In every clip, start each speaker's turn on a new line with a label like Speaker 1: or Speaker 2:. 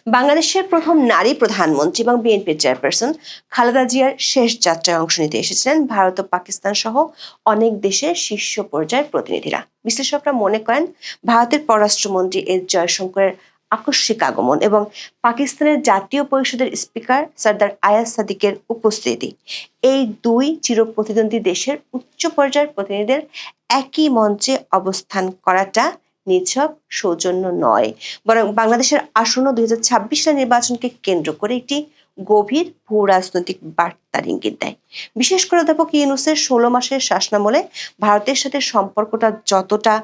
Speaker 1: বাংলাদেশের প্রথম নারী প্রধানমন্ত্রী এবং বিএনপির চেয়ারপারসন খালেদা জিয়ার শেষ যাত্রায় অংশ নিতে এসেছিলেন ভারত ও পাকিস্তান সহ অনেক দেশের শীর্ষ পর্যায়ের প্রতিনিধিরা। বিশ্লেষকরা মনে করেন ভারতের পররাষ্ট্রমন্ত্রী এস জয়শঙ্করের আকস্মিক আগমন এবং পাকিস্তানের জাতীয় পরিষদের স্পিকার সর্দার আয়াজ সাদিকের উপস্থিতি এই দুই চিরপ্রতিদ্বন্দ্বী দেশের উচ্চ পর্যায়ের প্রতিনিধিদের একই মঞ্চে অবস্থান করাটা নিছক সৌজন্য নয়, বরং বাংলাদেশের আসন্ন 2026 সালের নির্বাচনকে কেন্দ্র করে একটি গভীর ভূ রাজনৈতিক বার্তার ইঙ্গিত দেয়। বিশেষ করে অধ্যাপক ইউনূসের 16 মাসের শাসনামলে ভারতের সাথে সম্পর্কটা যতটা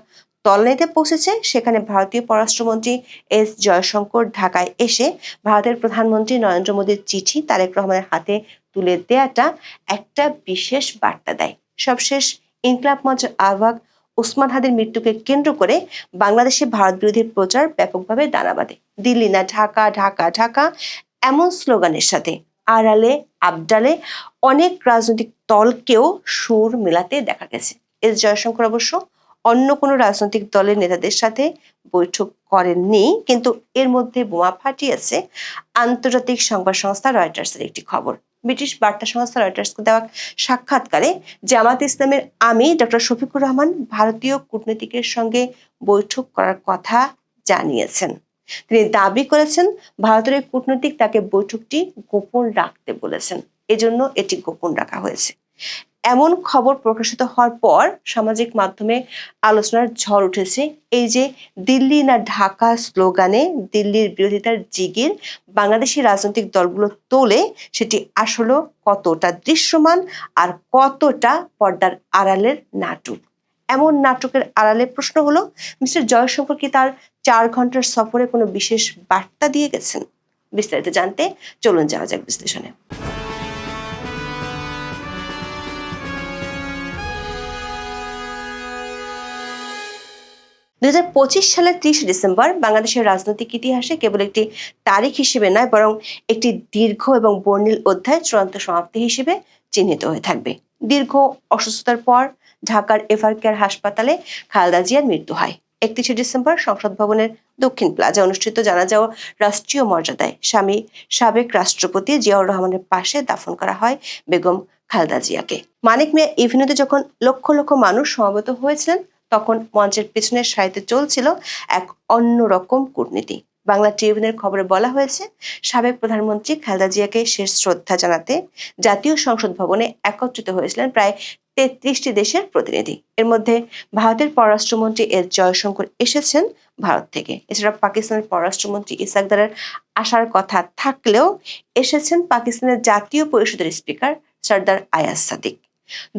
Speaker 1: তলানিতে পৌঁছেছে, সেখানে ভারতীয় পররাষ্ট্রমন্ত্রী এস জয়শঙ্কর ঢাকায় এসে ভারতের প্রধানমন্ত্রী নরেন্দ্র মোদীর চিঠি তারেক রহমানের হাতে তুলে দেয়াটা একটা বিশেষ বার্তা দেয়। সবশেষ ইনকিলাব মঞ্চের আহ্বায়ক ওসমান হাদির মৃত্যুকে কেন্দ্র করে বাংলাদেশে ভারত বিরোধী প্রচার ব্যাপকভাবে দানা বাঁধে। দিল্লি না ঢাকা, ঢাকা ঢাকা এমন স্লোগানের সাথে আড়ালে আবডালে অনেক রাজনৈতিক দলকেও সুর মেলাতে দেখা গেছে। এস জয়শঙ্কর অবশ্য অন্য কোনো রাজনৈতিক দলের নেতাদের সাথে বৈঠক করেননি, কিন্তু এর মধ্যে বোমা ফাটিয়েছে আন্তর্জাতিক সংবাদ সংস্থা রয়টার্সের একটি খবর। ব্রিটিশ বার্তা সংস্থা রয়টার্সকে দেওয়া সাক্ষাৎকারে জামাত ইসলামের আমির ডক্টর শফিকুর রহমান ভারতীয় কূটনীতিকের সঙ্গে বৈঠক করার কথা জানিয়েছেন। তিনি দাবি করেছেন ভারতের কূটনীতিক তাকে বৈঠকটি গোপন রাখতে বলেছেন, এজন্য এটি গোপন রাখা হয়েছে। এমন খবর প্রকাশিত হওয়ার পর সামাজিক মাধ্যমে আলোচনার ঝড় উঠেছে। এই যে দিল্লি না ঢাকা স্লোগানে দিল্লির বিরোধিতার জিগির বাংলাদেশি রাজনৈতিক দলগুলো তোলে, সেটি আসলে কতটা দৃশ্যমান আর কতটা পর্দার আড়ালের নাটক। এমন নাটকের আড়ালে প্রশ্ন হলো, মিস্টার জয়শঙ্কর কি তার 4 ঘন্টার সফরে কোনো বিশেষ বার্তা দিয়ে গেছেন? বিস্তারিত জানতে চলুন যাওয়া যাক বিশ্লেষণে। 2025 সালের 30 ডিসেম্বর বাংলাদেশের রাজনৈতিক ইতিহাসে কেবল একটি তারিখ হিসেবে নয়, বরং একটি দীর্ঘ এবং বর্ণিল অধ্যায় চূড়ান্ত সমাপ্তি হিসেবে চিহ্নিত হয়ে থাকবে। দীর্ঘ অসুস্থতার পর ঢাকার এভারকেয়ার হাসপাতালে খালেদা জিয়ার মৃত্যু হয়। 31 ডিসেম্বর সংসদ ভবনের দক্ষিণ প্লাজা অনুষ্ঠিত জানাজা ও রাষ্ট্রীয় মর্যাদায় স্বামী সাবেক রাষ্ট্রপতি জিয়াউর রহমানের পাশে দাফন করা হয় বেগম খালেদা জিয়াকে। মানিক মিয়া এভিনিউতে যখন লক্ষ লক্ষ মানুষ সমবেত হয়েছিলেন, তখন মঞ্চের পেছনের সারিতে চলছিল এক অন্যরকম কূটনীতি। বাংলা ট্রিবিউনের খবরে বলা হয়েছে, সাবেক প্রধানমন্ত্রী খালেদা জিয়াকে শেষ শ্রদ্ধা জানাতে জাতীয় সংসদ ভবনে একত্রিত হয়েছিলেন প্রায় 33টি দেশের প্রতিনিধি। এর মধ্যে ভারতের পররাষ্ট্রমন্ত্রী এস জয়শঙ্কর এসেছেন ভারত থেকে। এছাড়া পাকিস্তানের পররাষ্ট্রমন্ত্রী ইসাক দারের আসার কথা থাকলেও এসেছেন পাকিস্তানের জাতীয় পরিষদের স্পিকার সর্দার আয়াজ সাদিক।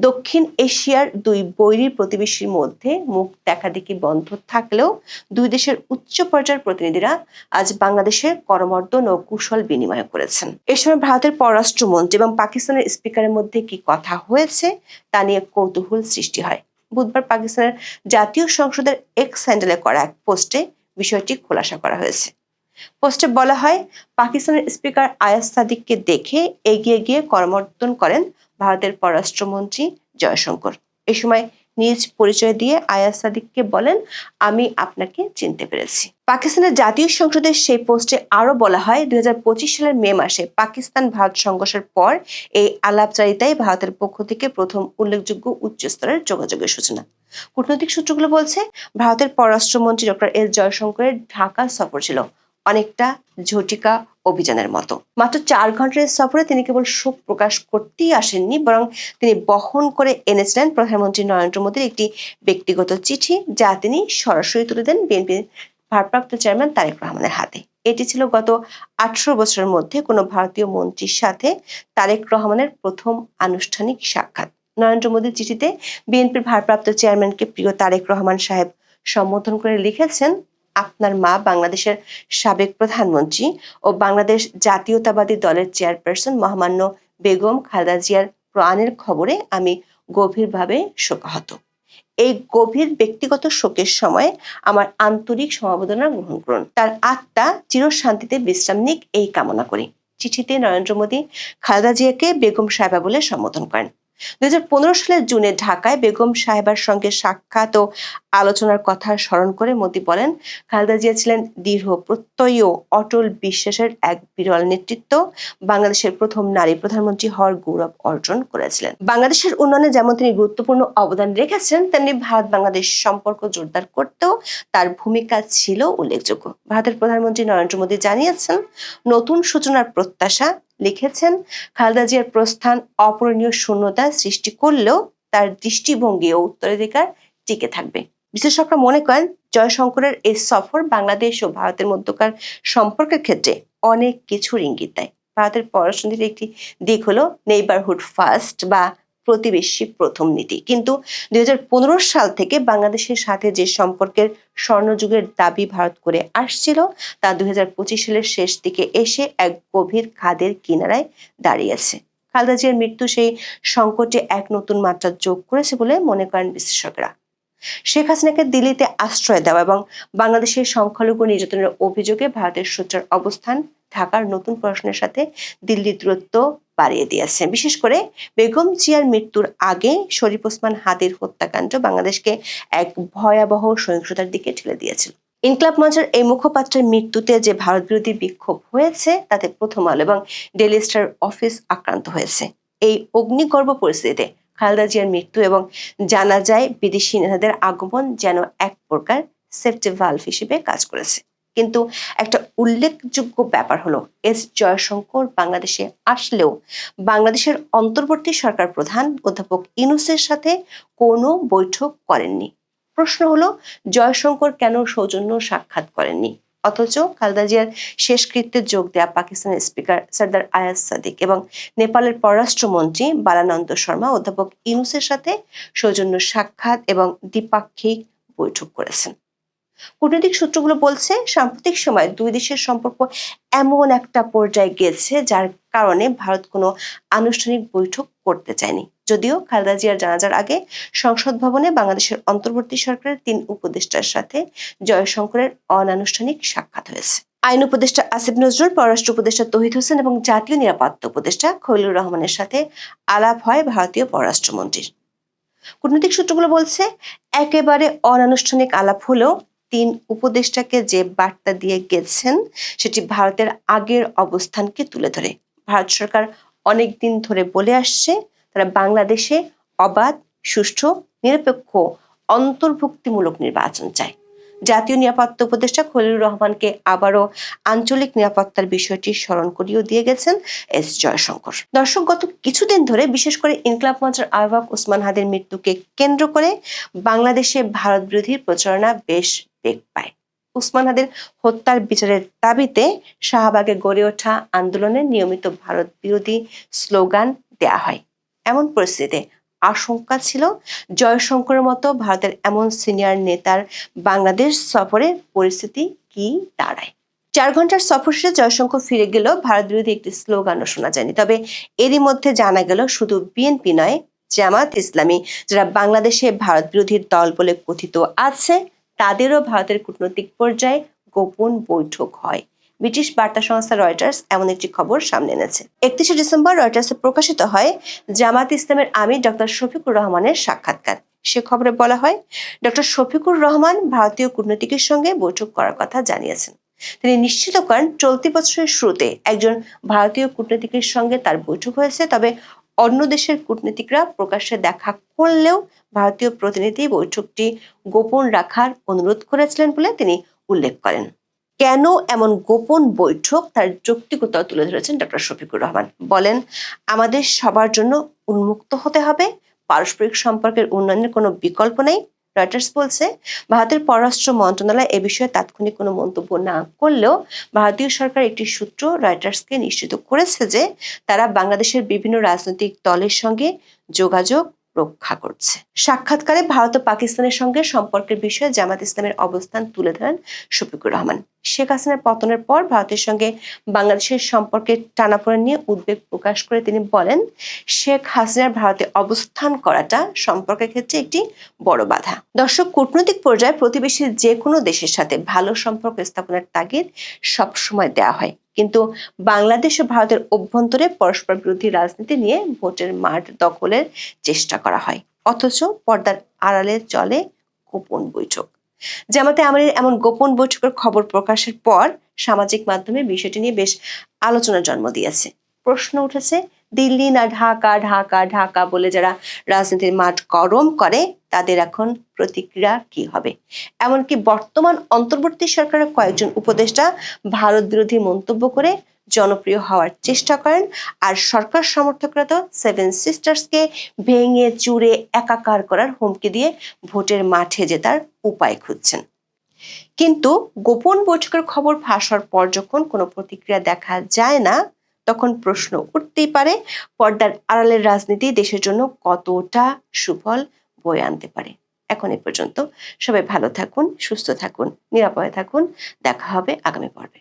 Speaker 1: দক্ষিণ এশিয়ার দুই বৈরী প্রতিবেশীর মধ্যে মুখ দেখাদেখি বন্ধ থাকলেও দুই দেশের উচ্চ পর্যায়ের প্রতিনিধিরা আজ বাংলাদেশের করমর্দন ও কুশল বিনিময় করেছেন। এ সময় ভারতের পররাষ্ট্রমন্ত্রী এবং পাকিস্তানের স্পিকারের মধ্যে কি কথা হয়েছে তা নিয়ে কৌতূহল সৃষ্টি হয়। বুধবার পাকিস্তানের জাতীয় সংসদের এক্স হ্যান্ডেলে করা এক পোস্টে বিষয়টি খোলাসা করা হয়েছে। পোস্টে বলা হয়, পাকিস্তানের স্পিকার আয়াজ সাদিককে দেখে এগিয়ে গিয়ে করমর্দন করেন ভারতের পররাষ্ট্রমন্ত্রী জয়শঙ্কর। এ সময় নিজ পরিচয় দিয়ে আয়াজ সাদিককে বলেন, আমি আপনাকে চিনতে পেরেছি। পাকিস্তানের জাতীয় সংসদের সেই পোস্টে আরো বলা হয়, 2025 সালের মে মাসে পাকিস্তান ভারত সংঘর্ষের পর এই আলাপচারিতাই ভারতের পক্ষ থেকে প্রথম উল্লেখযোগ্য উচ্চ স্তরের যোগাযোগের সূচনা। কূটনৈতিক সূত্রগুলো বলছে, ভারতের পররাষ্ট্রমন্ত্রী ডক্টর এস জয়শঙ্করের ঢাকা সফর ছিল অনেকটা ঝটিকা অভিযানের মতো। মাত্র 4 ঘন্টার সফরে তিনি কেবল শোক প্রকাশ করতেই আসেননি, বরং তিনি বহন করে এনেছিলেন প্রধানমন্ত্রী নরেন্দ্র মোদীর একটি ব্যক্তিগত চিঠি, যা তিনি সরাসরি তুলে দেন বিএনপির ভারপ্রাপ্ত চেয়ারম্যান তারেক রহমানের হাতে। এটি ছিল গত 18 বছরের মধ্যে কোনো ভারতীয় মন্ত্রীর সাথে তারেক রহমানের প্রথম আনুষ্ঠানিক সাক্ষাৎ। নরেন্দ্র মোদীর চিঠিতে বিএনপির ভারপ্রাপ্ত চেয়ারম্যানকে প্রিয় তারেক রহমান সাহেব সম্বোধন করে লিখেছেন, আপনার মা বাংলাদেশের সাবেক প্রধানমন্ত্রী ও বাংলাদেশ জাতীয়তাবাদী দলের চেয়ারপারসন মহামান্য বেগম খালেদা জিয়ার প্রাণের খবরে আমি গভীরভাবে শোকাহত। এই গভীর ব্যক্তিগত শোকের সময় আমার আন্তরিক সমবেদনা গ্রহণ করুন। তার আত্মা চিরশান্তিতে বিশ্রাম নিক এই কামনা করি। চিঠিতে নরেন্দ্র মোদী খালেদা জিয়াকে বেগম সাহেবা বলে সম্বোধন করেন। সালের জুনে ঢাকায় বেগম সাহেবার সঙ্গে সাক্ষাৎ ও আলোচনার কথা স্মরণ করে মোদি বলেন, খালেদা জিয়া ছিলেন দৃঢ় প্রত্যয়ী ও অটল বিশ্বাসের এক বিরল নেতৃত্ব। বাংলাদেশের প্রথম নারী প্রধানমন্ত্রী হওয়ার গৌরব অর্জন করেছিলেন। বাংলাদেশের উন্নয়নে যেমন তিনি গুরুত্বপূর্ণ অবদান রেখেছেন, তেমনি ভারত বাংলাদেশ সম্পর্ক জোরদার করতেও তার ভূমিকা ছিল উল্লেখযোগ্য। ভারতের প্রধানমন্ত্রী নরেন্দ্র মোদী জানিয়েছেন, নতুন সূচনার প্রত্যাশা। লিখেছেন, খালেদা জিয়ার প্রস্থান অপূরণীয় শূন্যতা সৃষ্টি করলেও তার দৃষ্টিভঙ্গি ও উত্তরাধিকার টিকে থাকবে। বিশেষজ্ঞরা মনে করেন, জয়শঙ্করের এই সফর বাংলাদেশ ও ভারতের মধ্যকার সম্পর্কের ক্ষেত্রে অনেক কিছুর ইঙ্গিত দেয়। ভারতের পররাষ্ট্রনীতির একটি দিক হলো নেইবারহুড ফার্স্ট বা প্রতিবেশী প্রথম নীতি, কিন্তু 2015 সাল থেকে বাংলাদেশের সাথে যে সম্পর্কের স্বর্ণযুগের দাবি ভারত করে আসছিল, তা 2025 সালের শেষ দিকে এসে এক গভীর খাদের কিনারায় দাঁড়িয়েছে। খালেদা জিয়ার মৃত্যু সেই সংকটে এক নতুন মাত্রা যোগ করেছে বলে মনে করেন বিশ্লেষকরা। শেখ হাসিনাকে দিল্লিতে আশ্রয় দেওয়া এবং বাংলাদেশের সংখ্যালঘু নির্যাতনের অভিযোগে ভারতের সোচ্চার অবস্থান ঢাকার নতুন প্রশ্নের সাথে দিল্লির দূরত্ব বাড়িয়ে দিয়েছে। বিশেষ করে বেগম জিয়ার মৃত্যুর আগে শরীফ ওসমান হাদির হত্যাকাণ্ড বাংলাদেশকে এক ভয়াবহ সহিংসতার দিকে ঠেলে দিয়েছিল। ইনকলাব মঞ্চের এই মুখপাত্রের মৃত্যুতে যে ভারত বিরোধী বিক্ষোভ হয়েছে, তাতে প্রথম আলো এবং ডেইলি স্টার অফিস আক্রান্ত হয়েছে। এই অগ্নিগর্ভ পরিস্থিতিতে খালেদা জিয়ার মৃত্যু এবং জানাজায় বিদেশি নেতাদের আগমন যেন এক প্রকার সেফটি ভালভ হিসেবে কাজ করেছে। কিন্তু একটা উল্লেখযোগ্য ব্যাপার হলো, এস জয়শঙ্কর বাংলাদেশে আসলেও বাংলাদেশের অন্তর্বর্তী সরকার প্রধান অধ্যাপক ইউনূসের সাথে কোনো বৈঠক করেননি। প্রশ্ন হলো, জয়শঙ্কর কেন সৌজন্য সাক্ষাৎ করেননি, অথচ খালেদা জিয়ার শেষকৃত্যে যোগ দেয়া পাকিস্তানের স্পিকার সরদার আয়াজ সাদিক এবং নেপালের পররাষ্ট্রমন্ত্রী বালানন্দ শর্মা অধ্যাপক ইউনূসের সাথে সৌজন্য সাক্ষাৎ এবং দ্বিপাক্ষিক বৈঠক করেছেন। কূটনৈতিক সূত্রগুলো বলছে, সাম্প্রতিক সময় দুই দেশের সম্পর্ক এমন একটা পর্যায়ে গেছে যার কারণে ভারত কোনো আনুষ্ঠানিক বৈঠক করতে চায়নি। যদিও খালেদা জিয়ার জানাজার আগে সংসদ ভবনে বাংলাদেশের অন্তর্বর্তী সরকারের 3 উপদেষ্টার সাথে জয়শঙ্করের অনানুষ্ঠানিক সাক্ষাৎ হয়েছে। আইন উপদেষ্টা আসিফ নজরুল, পররাষ্ট্র উপদেষ্টা তৌহিদ হোসেন এবং জাতীয় নিরাপত্তা উপদেষ্টা খলিলুর রহমানের সাথে আলাপ হয় ভারতীয় পররাষ্ট্রমন্ত্রীর। কূটনৈতিক সূত্রগুলো বলছে, একেবারে অনানুষ্ঠানিক আলাপ হলেও 3 উপদেষ্টাকে যে বার্তা দিয়ে গেছেন, সেটি ভারতের আগের অবস্থানকে তুলে ধরে। ভারত সরকার অনেক দিন ধরে বলে আসছে, তারা বাংলাদেশে অবাধ, সুষ্ঠু, নিরপেক্ষ, অন্তর্ভুক্তিমূলক নির্বাচন চায়। জাতীয় নিরাপত্তা উপদেষ্টা খলিলুর রহমানকে আবারও আঞ্চলিক নিরাপত্তার বিষয়টি স্মরণ করিয়ে দিয়ে গেছেন এস জয়শঙ্কর। দর্শক, গত কিছুদিন ধরে বিশেষ করে ইনকলাব মঞ্চের আহ্বায়ক ওসমান হাদির মৃত্যুকে কেন্দ্র করে বাংলাদেশে ভারত বিরোধী প্রচারণা বেশ বেগ পায়। ওসমান হাদির হত্যার বিচারের দাবিতে শাহবাগে গড়ে ওঠা আন্দোলনে নিয়মিত ভারত বিরোধী স্লোগান দেয়া হয়। এমন পরিস্থিতিতে আশঙ্কা ছিল, জয়শঙ্করের মতো ভারতের এমন সিনিয়র নেতার বাংলাদেশ সফরের পরিস্থিতি কি দাঁড়ায়। 4 ঘন্টার সফর শেষে জয়শঙ্কর ফিরে গেল, ভারত বিরোধী একটি স্লোগানও শোনা যায়নি। তবে এরই মধ্যে জানা গেল, শুধু বিএনপি নয়, জামাত ইসলামী, যারা বাংলাদেশে ভারত বিরোধী দল বলে কথিত আছে, তাদেরও ভারতের কূটনৈতিক পর্যায়ে গোপন বৈঠক হয়। ব্রিটিশ বার্তা সংস্থা রয়টার্স এমন একটি খবর সামনে এনেছে। 31 ডিসেম্বর রয়টার্সে প্রকাশিত হয় জামাত ইসলামের আমির ডক্টর শফিকুর রহমানের সাক্ষাৎকার। সে খবরে বলা হয়, ডক্টর শফিকুর রহমান ভারতীয় কূটনীতিকের সঙ্গে বৈঠক করার কথা জানিয়েছেন। তিনি নিশ্চিত করেন, চলতি বছরের শুরুতে একজন ভারতীয় কূটনীতিকের সঙ্গে তার বৈঠক হয়েছে। তবে অন্য দেশের কূটনীতিকরা প্রকাশ্যে দেখা করলেও ভারতীয় প্রতিনিধি বৈঠকটি গোপন রাখার অনুরোধ করেছিলেন বলে তিনি উল্লেখ করেন। কেন এমন গোপন বৈঠক, তার যৌক্তিকতা তুলে ধরেছেন ডক্টর শফিকুর রহমান। বলেন, আমাদের সবার জন্য উন্মুক্ত হতে হবে, পারস্পরিক সম্পর্কের উন্নয়নের কোনো বিকল্প নেই। রয়টার্স বলছে, ভারতের পররাষ্ট্র মন্ত্রণালয় এ বিষয়ে তাৎক্ষণিক কোনো মন্তব্য না করলেও ভারতীয় সরকার একটি সূত্র রয়টার্সকে নিশ্চিত করেছে যে তারা বাংলাদেশের বিভিন্ন রাজনৈতিক দলের সঙ্গে যোগাযোগ রক্ষা করছে। সাক্ষাৎকারে ভারত ও পাকিস্তানের সঙ্গে সম্পর্কের বিষয়ে জামাত ইসলামের অবস্থান তুলে ধরেন শফিকুর রহমান। শেখ হাসিনার পতনের পর ভারতের সঙ্গে বাংলাদেশের সম্পর্কের টানাপোড়েন নিয়ে উদ্বেগ প্রকাশ করে তিনি বলেন, শেখ হাসিনার ভারতে অবস্থান করাটা সম্পর্কের ক্ষেত্রে একটি বড় বাধা। দর্শক, কূটনৈতিক পর্যায়ে প্রতিবেশী যে কোনো দেশের সাথে ভালো সম্পর্ক স্থাপনের তাগিদ সবসময় দেওয়া হয়, কিন্তু বাংলাদেশ ও ভারতের অভ্যন্তরে পরস্পর বিরোধী রাজনীতি নিয়ে ভোটের মাঠ দখলের চেষ্টা করা হয়, অথচ পর্দার আড়ালে চলে গোপন বৈঠক। জামাতে আমিরের এমন গোপন বৈঠকের খবর প্রকাশের পর সামাজিক মাধ্যমে বিষয়টি নিয়ে বেশ আলোচনার জন্ম দিয়েছে। প্রশ্ন উঠেছে, দিল্লি না ঢাকা, ঢাকা ঢাকা বলে যারা রাজনীতির মাঠ গরম করে তাদের এখন প্রতিক্রিয়া কি হবে? এমনকি বর্তমান অন্তর্বর্তী সরকারের কয়েকজন উপদেষ্টা ভারত বিরোধী মন্তব্য করে জনপ্রিয় হওয়ার চেষ্টা করেন, আর সরকার সমর্থকরা তো সেভেন সিস্টার্সকে ভেঙে চুরে একাকার করার হুমকি দিয়ে ভোটের মাঠে জেতার উপায় খুঁজছেন। কিন্তু গোপন বৈঠকের খবর ফাঁস হওয়ার পর যখন কোনো প্রতিক্রিয়া দেখা যায় না, তখন প্রশ্ন উঠতেই পারে, পর্দার আড়ালের রাজনীতি দেশের জন্য কতটা সুফল বয়ে আনতে পারে। এখন এ পর্যন্ত। সবাই ভালো থাকুন, সুস্থ থাকুন, নিরাপদে থাকুন। দেখা হবে আগামী পর্বে।